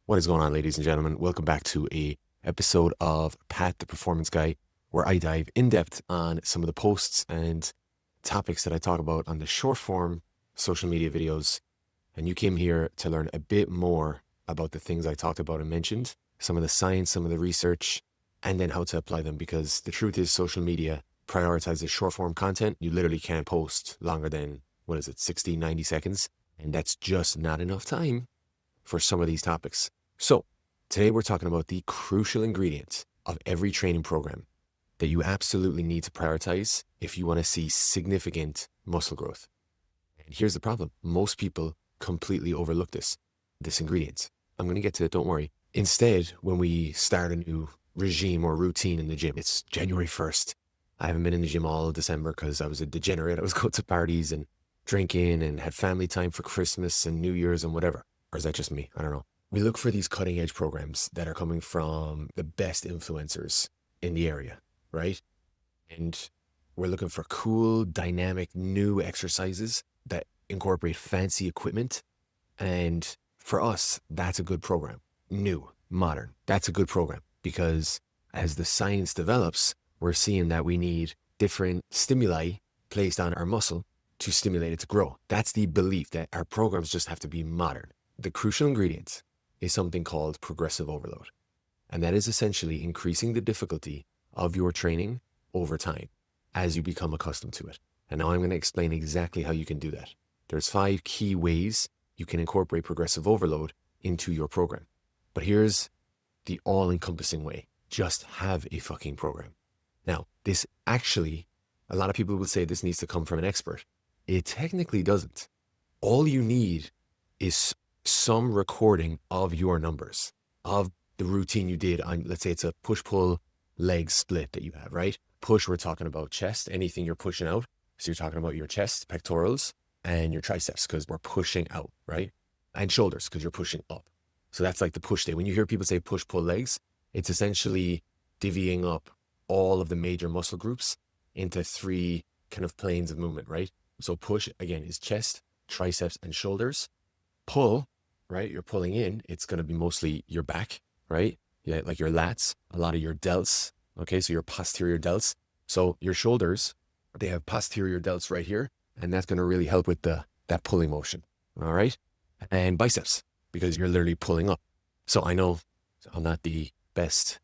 What is going on, ladies and gentlemen? Welcome back to a episode of Pat the Performance Guy, where I dive in depth on some of the posts and topics that I talk about on the short form social media videos. And you came here to learn a bit more about the things I talked about and mentioned, some of the science, some of the research, and then how to apply them. Because the truth is, social media prioritizes short form content. You literally can't post longer than, 60, 90 seconds. And that's just not enough time for some of these topics. So today we're talking about the crucial ingredients of every training program that you absolutely need to prioritize if you want to see significant muscle growth. And here's the problem. Most people completely overlook this ingredient. I'm going to get to it, don't worry. Instead, when we start a new regime or routine in the gym, it's January 1st. I haven't been in the gym all December because I was a degenerate. I was going to parties and drinking and had family time for Christmas and New Year's and whatever. Or is that just me? I don't know. We look for these cutting edge programs that are coming from the best influencers in the area, right? And we're looking for cool, dynamic, new exercises that incorporate fancy equipment. And for us, that's a good program. New, modern. That's a good program because as the science develops, we're seeing that we need different stimuli placed on our muscle to stimulate it to grow. That's the belief that our programs just have to be modern. The crucial ingredient is something called progressive overload. And that is essentially increasing the difficulty of your training over time as you become accustomed to it. And now I'm going to explain exactly how you can do that. There's 5 key ways you can incorporate progressive overload into your program. But here's the all-encompassing way. Just have a fucking program. Now, this actually, a lot of people will say this needs to come from an expert. It technically doesn't. All you need is some recording of your numbers, of the routine you did on, let's say it's a push-pull leg split that you have, right? Push, we're talking about chest, anything you're pushing out. So you're talking about your chest, pectorals, and your triceps because we're pushing out, right? And shoulders because you're pushing up. So that's like the push day. When you hear people say push-pull legs, it's essentially divvying up all of the major muscle groups into 3 kind of planes of movement, right? So push, again, is chest, triceps, and shoulders. Pull, right? You're pulling in. It's going to be mostly your back, right? Yeah, like your lats, a lot of your delts. Okay, so your posterior delts. So your shoulders, they have posterior delts right here, and that's going to really help with that pulling motion. All right, and biceps because you're literally pulling up. So I know I'm not the best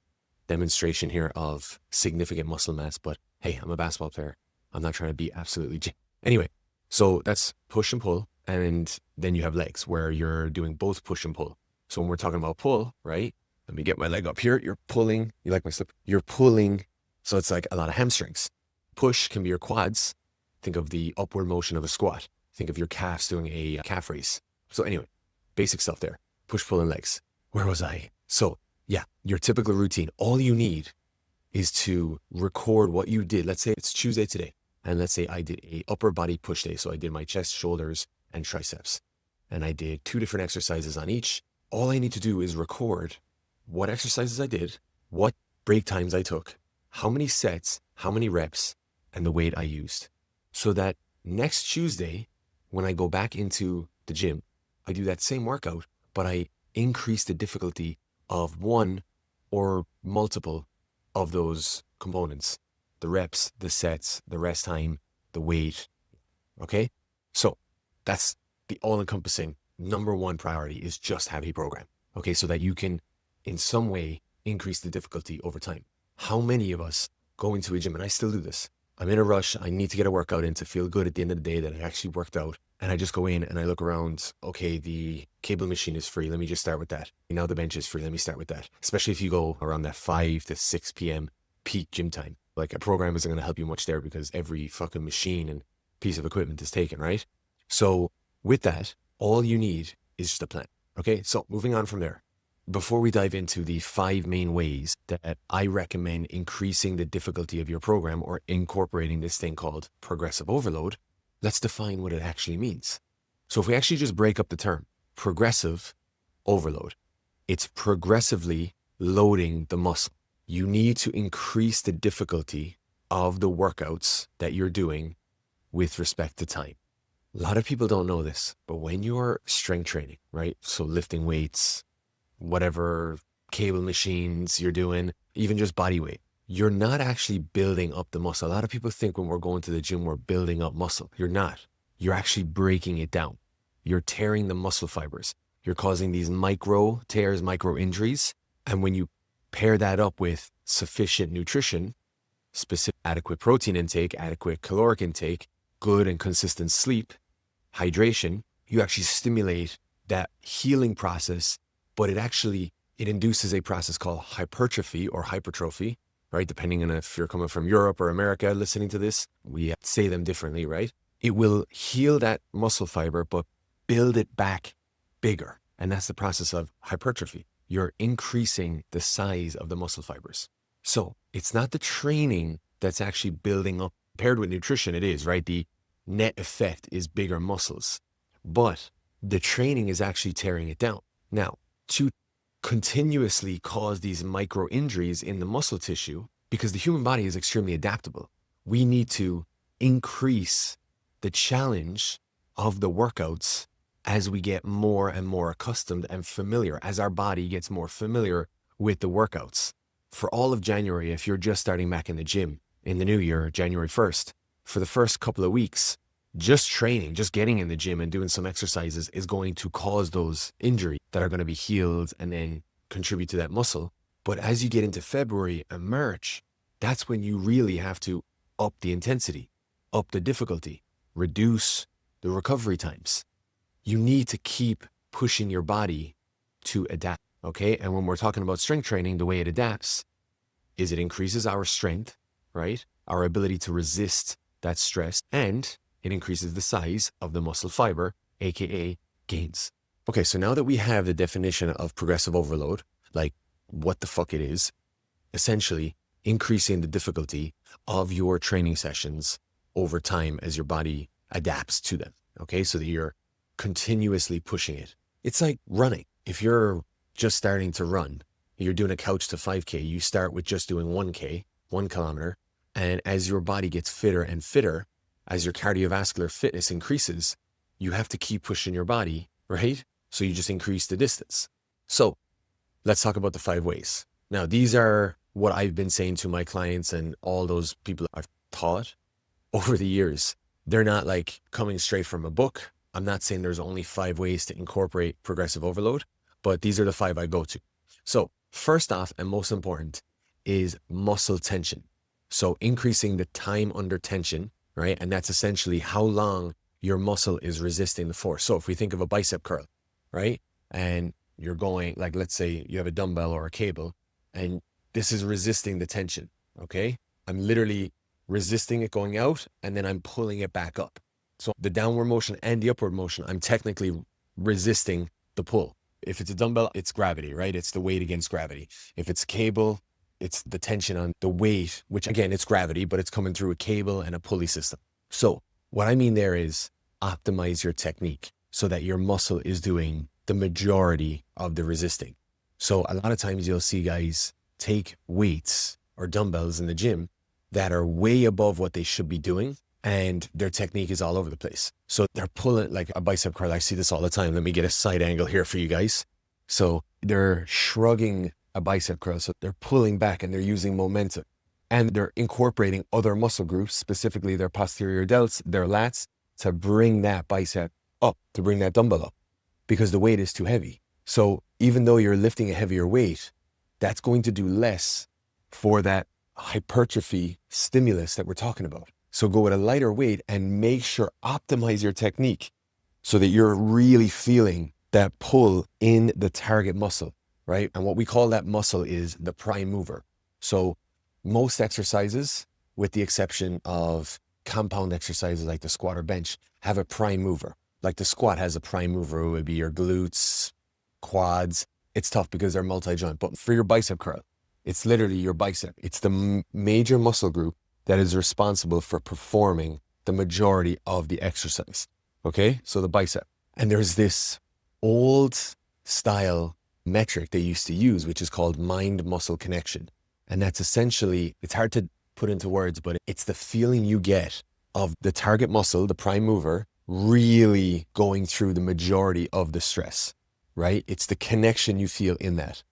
demonstration here of significant muscle mass, but hey, I'm a basketball player. I'm not trying to be absolutely. Anyway, so that's push and pull. And then you have legs where you're doing both push and pull. So when we're talking about pull, right? Let me get my leg up here. You're pulling. You like my slip? You're pulling. So it's like a lot of hamstrings. Push can be your quads. Think of the upward motion of a squat. Think of your calves doing a calf raise. So anyway, basic stuff there. Push, pull, and legs. Where was I? So yeah, your typical routine. All you need is to record what you did. Let's say it's Tuesday today. And let's say I did a upper body push day. So I did my chest, shoulders, and triceps. And I did 2 different exercises on each. All I need to do is record what exercises I did, what break times I took, how many sets, how many reps, and the weight I used. So that next Tuesday, when I go back into the gym, I do that same workout, but I increase the difficulty of one or multiple of those components, the reps, the sets, the rest time, the weight. Okay. So that's the all-encompassing number 1 priority is just have a program. Okay. So that you can in some way increase the difficulty over time. How many of us go into a gym, and I still do this. I'm in a rush. I need to get a workout in to feel good at the end of the day that I actually worked out. And I just go in and I look around. Okay, the cable machine is free. Let me just start with that. Now the bench is free. Let me start with that. Especially if you go around that 5 to 6 p.m. peak gym time. Like a program isn't going to help you much there because every fucking machine and piece of equipment is taken, right? So with that, all you need is just a plan. Okay, so moving on from there. Before we dive into the 5 main ways that I recommend increasing the difficulty of your program or incorporating this thing called progressive overload, let's define what it actually means. So if we actually just break up the term, progressive overload, it's progressively loading the muscle. You need to increase the difficulty of the workouts that you're doing with respect to time. A lot of people don't know this, but when you're strength training, right? So lifting weights, whatever cable machines you're doing, even just body weight. You're not actually building up the muscle. A lot of people think when we're going to the gym, we're building up muscle. You're not. You're actually breaking it down. You're tearing the muscle fibers. You're causing these micro tears, micro injuries. And when you pair that up with sufficient nutrition, specific adequate protein intake, adequate caloric intake, good and consistent sleep, hydration, you actually stimulate that healing process, but it induces a process called hypertrophy or hypertrophy, right? Depending on if you're coming from Europe or America listening to this, we say them differently, right? It will heal that muscle fiber, but build it back bigger. And that's the process of hypertrophy. You're increasing the size of the muscle fibers. So it's not the training that's actually building up. Paired with nutrition, it is, right? The net effect is bigger muscles, but the training is actually tearing it down. Now, to continuously cause these micro injuries in the muscle tissue, because the human body is extremely adaptable, we need to increase the challenge of the workouts as we get more and more accustomed and familiar, as our body gets more familiar with the workouts. For all of January, if you're just starting back in the gym in the new year, January 1st, for the first couple of weeks, just training, just getting in the gym and doing some exercises is going to cause those injuries that are going to be healed and then contribute to that muscle. But as you get into February and March, that's when you really have to up the intensity, up the difficulty, reduce the recovery times. You need to keep pushing your body to adapt, okay? And when we're talking about strength training, the way it adapts is it increases our strength, right? Our ability to resist that stress, and it increases the size of the muscle fiber, aka gains. Okay, so now that we have the definition of progressive overload, like what the fuck it is, essentially increasing the difficulty of your training sessions over time as your body adapts to them, okay? So that you're continuously pushing it. It's like running. If you're just starting to run, you're doing a couch to 5K, you start with just doing 1K, 1 kilometer, and as your body gets fitter and fitter, as your cardiovascular fitness increases, you have to keep pushing your body, right? So you just increase the distance. So let's talk about the 5 ways. Now, these are what I've been saying to my clients and all those people I've taught over the years. They're not like coming straight from a book. I'm not saying there's only 5 ways to incorporate progressive overload, but these are the 5 I go to. So first off, and most important, is muscle tension. So increasing the time under tension, right? And that's essentially how long your muscle is resisting the force. So if we think of a bicep curl, right? And you're going, like, let's say you have a dumbbell or a cable, and this is resisting the tension, okay? I'm literally resisting it going out, and then I'm pulling it back up. So the downward motion and the upward motion, I'm technically resisting the pull. If it's a dumbbell, it's gravity, right? It's the weight against gravity. If it's a cable, it's the tension on the weight, which again, it's gravity, but it's coming through a cable and a pulley system. So what I mean there is optimize your technique so that your muscle is doing the majority of the resisting. So a lot of times you'll see guys take weights or dumbbells in the gym that are way above what they should be doing, and their technique is all over the place. So they're pulling like a bicep curl. I see this all the time. Let me get a side angle here for you guys. So they're shrugging a bicep curl. So they're pulling back and they're using momentum, and they're incorporating other muscle groups, specifically their posterior delts, their lats, to bring that bicep up, to bring that dumbbell up, because the weight is too heavy. So even though you're lifting a heavier weight, that's going to do less for that hypertrophy stimulus that we're talking about. So go with a lighter weight and make sure, optimize your technique so that you're really feeling that pull in the target muscle, right? And what we call that muscle is the prime mover. So most exercises, with the exception of compound exercises like the squat or bench, have a prime mover. Like the squat has a prime mover. It would be your glutes, quads. It's tough because they're multi-joint. But for your bicep curl, it's literally your bicep. It's the major muscle group that is responsible for performing the majority of the exercise. Okay, so the bicep. And there's this old style metric they used to use, which is called mind-muscle connection. And that's essentially, it's hard to put into words, but it's the feeling you get of the target muscle, the prime mover, really going through the majority of the stress. right? It's the connection you feel in that.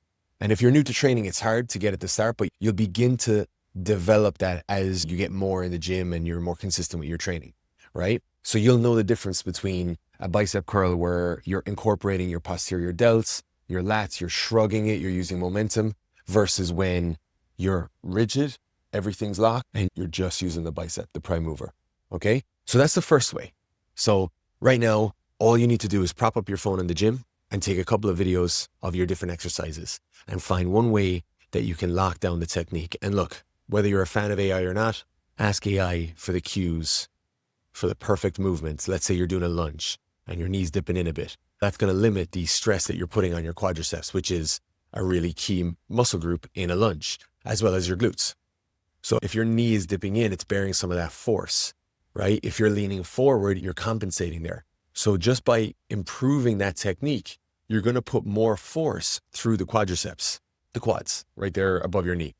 And if you're new to training, it's hard to get at the start, but you'll begin to develop that as you get more in the gym and you're more consistent with your training, right? So you'll know the difference between a bicep curl where you're incorporating your posterior delts, your lats, you're shrugging it, you're using momentum, versus when you're rigid, everything's locked, and you're just using the bicep, the prime mover. Okay? So that's the first way. So right now, all you need to do is prop up your phone in the gym and take a couple of videos of your different exercises and find one way that you can lock down the technique. And look, whether you're a fan of AI or not, ask AI for the cues, for the perfect movements. Let's say you're doing a lunge and your knee's dipping in a bit. That's going to limit the stress that you're putting on your quadriceps, which is a really key muscle group in a lunge, as well as your glutes. So if your knee is dipping in, it's bearing some of that force, right? If you're leaning forward, you're compensating there. So just by improving that technique, you're going to put more force through the quadriceps, the quads, right there above your knee.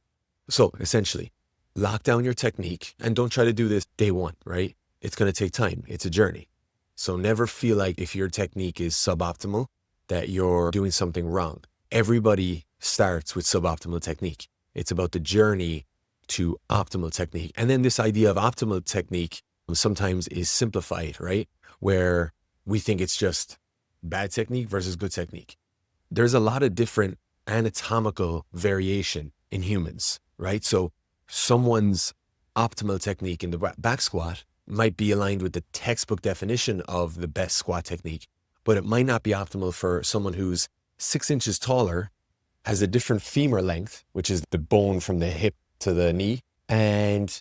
So essentially, lock down your technique and don't try to do this day one, right? It's going to take time. It's a journey. So never feel like if your technique is suboptimal, that you're doing something wrong. Everybody starts with suboptimal technique. It's about the journey to optimal technique. And then this idea of optimal technique sometimes is simplified, right? Where we think it's just bad technique versus good technique. There's a lot of different anatomical variation in humans, right? So someone's optimal technique in the back squat might be aligned with the textbook definition of the best squat technique, but it might not be optimal for someone who's 6 inches taller, has a different femur length, which is the bone from the hip to the knee, and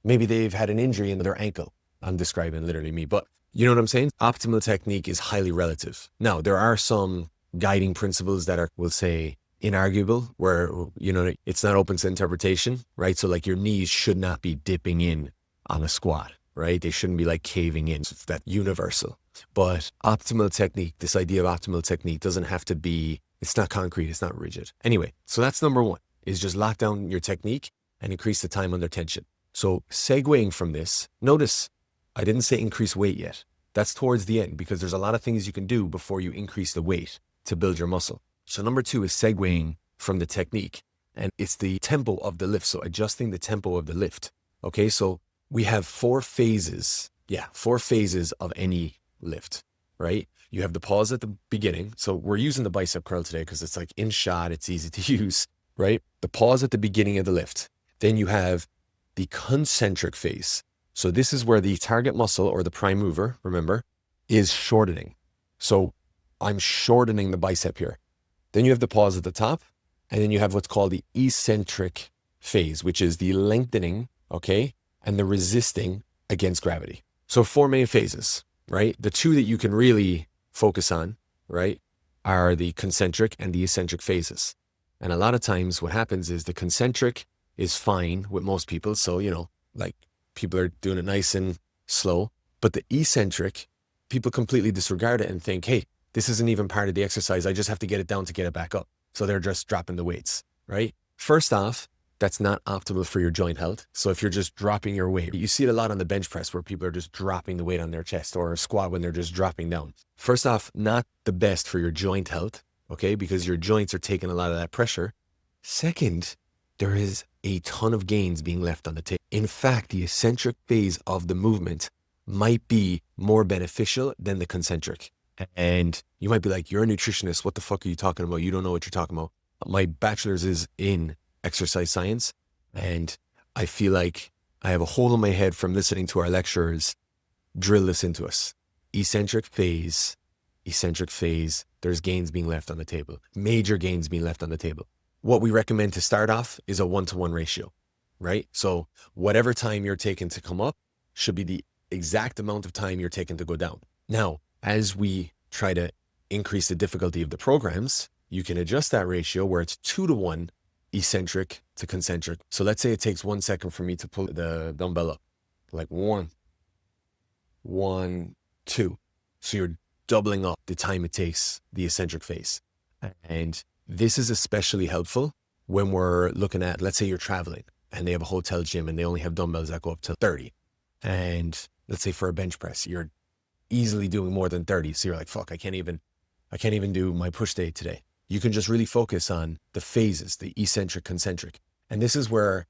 maybe they've had an injury in their ankle. I'm describing literally me, but you know what I'm saying? Optimal technique is highly relative. Now, there are some guiding principles that are, we'll say, inarguable, where, you know, it's not open to interpretation, right? So like your knees should not be dipping in on a squat, right? They shouldn't be like caving in. So that's universal. But optimal technique, this idea of optimal technique doesn't have to be, it's not concrete, it's not rigid. Anyway, so that's number one, is just lock down your technique and increase the time under tension. So segueing from this, notice I didn't say increase weight yet. That's towards the end, because there's a lot of things you can do before you increase the weight to build your muscle. So number two is segueing from the technique, and it's the tempo of the lift. So adjusting the tempo of the lift. Okay, so we have 4 phases. Yeah, 4 phases of any lift, right? You have the pause at the beginning. So we're using the bicep curl today because it's like in shot, it's easy to use, right? The pause at the beginning of the lift. Then you have the concentric phase. So this is where the target muscle, or the prime mover, remember, is shortening. So I'm shortening the bicep here. Then you have the pause at the top, and then you have what's called the eccentric phase, which is the lengthening, okay, and the resisting against gravity. So 4 main phases, right? The 2 that you can really focus on, right, are the concentric and the eccentric phases. And a lot of times what happens is the concentric is fine with most people. So, you know, like people are doing it nice and slow, but the eccentric, people completely disregard it and think, hey, this isn't even part of the exercise. I just have to get it down to get it back up. So they're just dropping the weights, right? First off, that's not optimal for your joint health. So if you're just dropping your weight, you see it a lot on the bench press where people are just dropping the weight on their chest, or a squat when they're just dropping down. First off, not the best for your joint health, okay? Because your joints are taking a lot of that pressure. Second, there is a ton of gains being left on the table. In fact, the eccentric phase of the movement might be more beneficial than the concentric. And you might be like, you're a nutritionist. What the fuck are you talking about? You don't know what you're talking about. My bachelor's is in exercise science, and I feel like I have a hole in my head from listening to our lecturers drill this into us. Eccentric phase, there's gains being left on the table, major gains being left on the table. What we recommend to start off is a 1-to-1 ratio, right? So whatever time you're taking to come up should be the exact amount of time you're taking to go down. Now, as we try to increase the difficulty of the programs, you can adjust that ratio where it's 2-to-1 eccentric to concentric. So let's say it takes 1 second for me to pull the dumbbell up, like 1, 2. So you're doubling up the time it takes the eccentric phase. And this is especially helpful when we're looking at, let's say you're traveling and they have a hotel gym and they only have dumbbells that go up to 30. And let's say for a bench press, you're easily doing more than 30. So you're like, fuck, I can't even I can't even do my push day today. You can just really focus on the phases, the eccentric, concentric. And this is where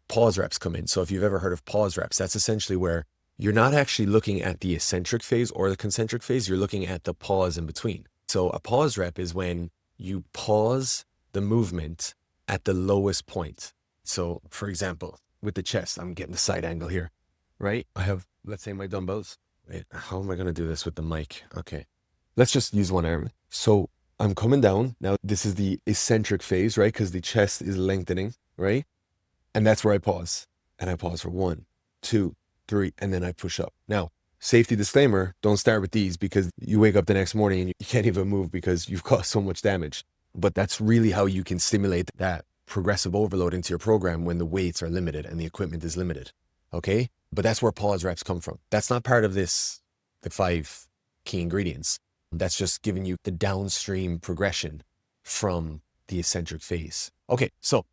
pause reps come in. So if you've ever heard of pause reps, that's essentially where you're not actually looking at the eccentric phase or the concentric phase, you're looking at the pause in between. So a pause rep is when you pause the movement at the lowest point. So for example, with the chest, I'm getting the side angle here, right? I have, let's say, my dumbbells. Wait, how am I going to do this with the mic? Okay. Let's just use one arm. So I'm coming down. Now, this is the eccentric phase, right? Because the chest is lengthening, right? And that's where I pause. And I pause for 1, 2, 3, and then I push up. Now, safety disclaimer, don't start with these because you wake up the next morning and you can't even move because you've caused so much damage. But that's really how you can stimulate that progressive overload into your program when the weights are limited and the equipment is limited. Okay? But that's where pause reps come from. That's not part of this, the 5 key ingredients. That's just giving you the downstream progression from the eccentric phase. Okay, so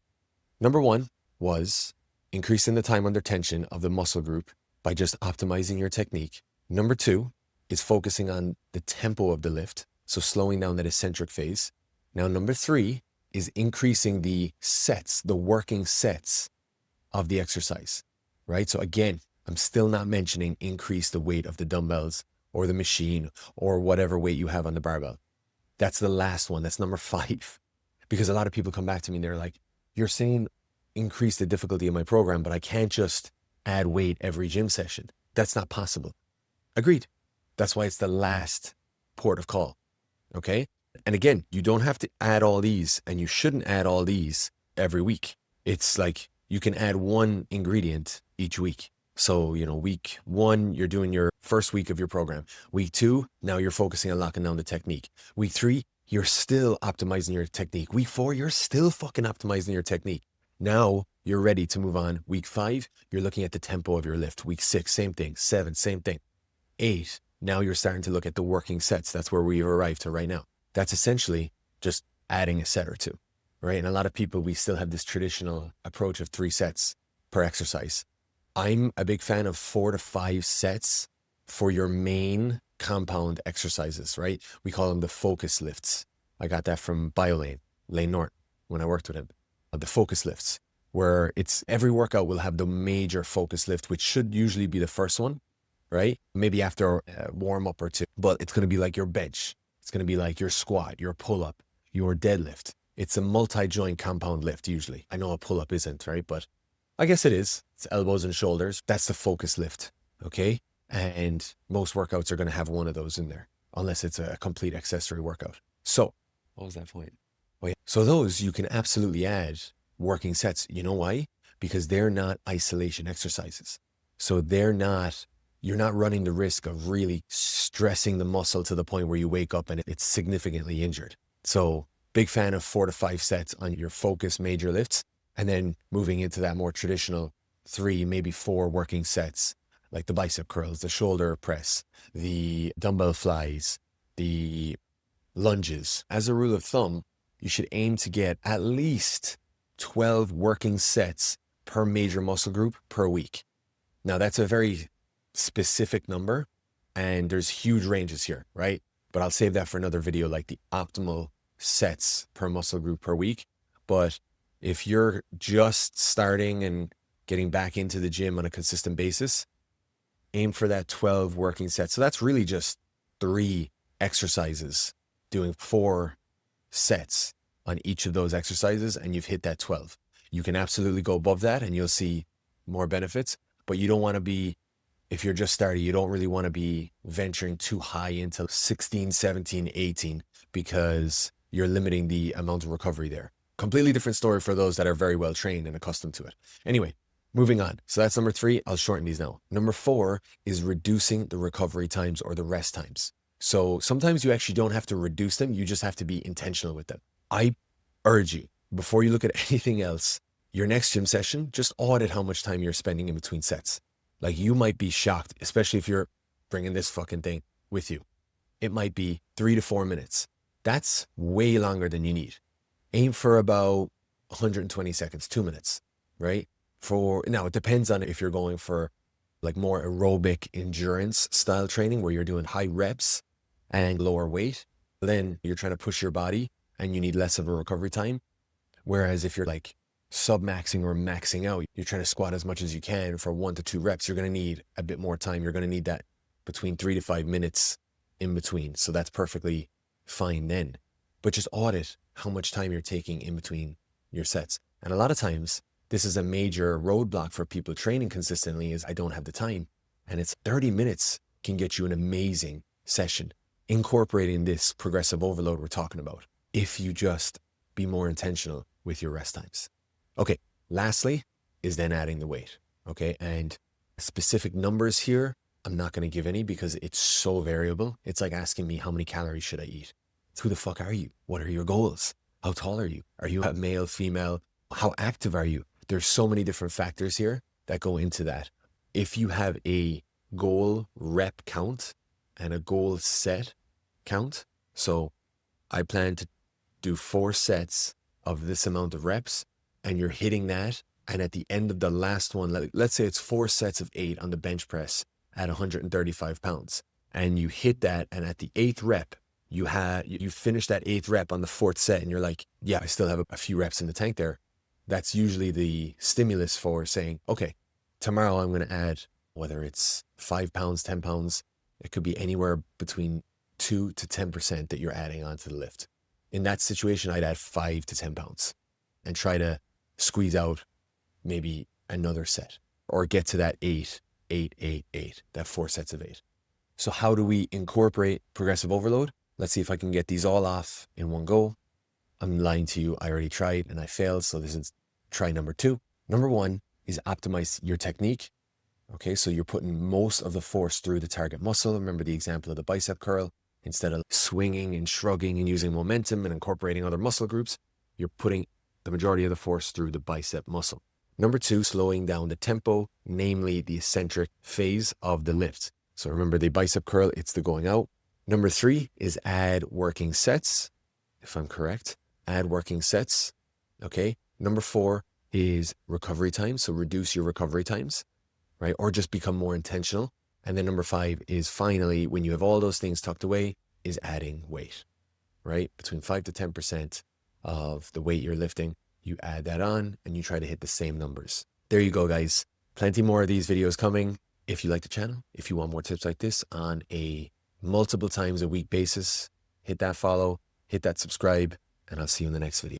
number 1 was increasing the time under tension of the muscle group by just optimizing your technique. Number 2 is focusing on the tempo of the lift, so slowing down that eccentric phase. Now, number 3 is increasing the sets, the working sets of the exercise, right? So again, I'm still not mentioning increase the weight of the dumbbells or the machine or whatever weight you have on the barbell. That's the last one. That's number 5. Because a lot of people come back to me and they're like, you're saying increase the difficulty of my program, but I can't just add weight every gym session. That's not possible. Agreed. That's why it's the last port of call. Okay. And again, you don't have to add all these and you shouldn't add all these every week. It's like you can add 1 ingredient each week. So, week 1, you're doing your first week of your program. Week 2, now you're focusing on locking down the technique. Week 3, you're still optimizing your technique. Week 4, you're still fucking optimizing your technique. Now you're ready to move on. Week 5, you're looking at the tempo of your lift. Week 6, same thing. 7, same thing. 8, now you're starting to look at the working sets. That's where we've arrived to right now. That's essentially just adding a set or 2, right? And a lot of people, we still have this traditional approach of 3 sets per exercise. I'm a big fan of 4 to 5 sets for your main compound exercises, right? We call them the focus lifts. I got that from BioLane, Lane Norton, when I worked with him. The focus lifts, where it's every workout will have the major focus lift, which should usually be the first one, right? Maybe after a warm up or 2, but it's going to be like your bench. It's going to be like your squat, your pull up, your deadlift. It's a multi-joint compound lift usually. I know a pull up isn't, right? But I guess it is. It's elbows and shoulders. That's the focus lift. Okay. And most workouts are going to have one of those in there, unless it's a complete accessory workout. So what was that point? Oh, yeah. So those you can absolutely add working sets. You know why? Because they're not isolation exercises. So you're not running the risk of really stressing the muscle to the point where you wake up and it's significantly injured. So big fan of 4 to 5 sets on your focus major lifts, and then moving into that more traditional 3, maybe 4 working sets, like the bicep curls, the shoulder press, the dumbbell flies, the lunges. As a rule of thumb, you should aim to get at least 12 working sets per major muscle group per week. Now, that's a very specific number, and there's huge ranges here, right? But I'll save that for another video, like the optimal sets per muscle group per week. But if you're just starting and getting back into the gym on a consistent basis, aim for that 12 working sets. So that's really just 3 exercises, doing 4 sets on each of those exercises, and you've hit that 12. You can absolutely go above that and you'll see more benefits, but you don't want to be, if you're just starting, you don't really want to be venturing too high into 16, 17, 18, because you're limiting the amount of recovery there. Completely different story for those that are very well trained and accustomed to it. Anyway, moving on. So that's number 3. I'll shorten these now. Number 4 is reducing the recovery times or the rest times. So sometimes you actually don't have to reduce them. You just have to be intentional with them. I urge you, before you look at anything else, your next gym session, just audit how much time you're spending in between sets. Like, you might be shocked, especially if you're bringing this fucking thing with you. It might be 3 to 4 minutes. That's way longer than you need. Aim for about 120 seconds, 2 minutes, right? Now, it depends on if you're going for like more aerobic endurance style training where you're doing high reps and lower weight. then you're trying to push your body and you need less of a recovery time. Whereas if you're like sub-maxing or maxing out, you're trying to squat as much as you can for 1 to 2 reps, you're going to need a bit more time. You're going to need that between 3 to 5 minutes in between. So that's perfectly fine then. But just audit how much time you're taking in between your sets. And a lot of times, this is a major roadblock for people training consistently is I don't have the time. And it's 30 minutes can get you an amazing session, incorporating this progressive overload we're talking about, if you just be more intentional with your rest times. Okay, lastly is then adding the weight, okay? And specific numbers here, I'm not going to give any because it's so variable. It's like asking me how many calories should I eat? It's who the fuck are you? What are your goals? How tall are you? Are you a male, female? How active are you? There's so many different factors here that go into that. If you have a goal rep count and a goal set count, so I plan to do 4 sets of this amount of reps and you're hitting that, and at the end of the last one, let's say it's 4 sets of 8 on the bench press at 135 pounds, and you hit that, and at the 8th rep, you finish that 8th rep on the 4th set, and you're like, yeah, I still have a few reps in the tank there. That's usually the stimulus for saying, okay, tomorrow I'm going to add, whether it's 5 pounds, 10 pounds, it could be anywhere between 2 to 10% that you're adding onto the lift. In that situation, I'd add 5 to 10 pounds and try to squeeze out maybe another set or get to that 8, that 4 sets of 8. So how do we incorporate progressive overload? Let's see if I can get these all off in one go. I'm lying to you. I already tried and I failed. So this is try number 2. Number 1 is optimize your technique. Okay, so you're putting most of the force through the target muscle. Remember the example of the bicep curl. Instead of swinging and shrugging and using momentum and incorporating other muscle groups, you're putting the majority of the force through the bicep muscle. Number 2, slowing down the tempo, namely the eccentric phase of the lift. So remember the bicep curl, it's the going out. Number 3 is add working sets, if I'm correct. Add working sets, okay? Number 4 is recovery time, so reduce your recovery times, right? Or just become more intentional. And then number 5 is finally, when you have all those things tucked away, is adding weight, right? Between 5 to 10% of the weight you're lifting, you add that on and you try to hit the same numbers. There you go, guys. Plenty more of these videos coming. If you like the channel, if you want more tips like this on a multiple times a week basis, hit that follow, hit that subscribe, and I'll see you in the next video.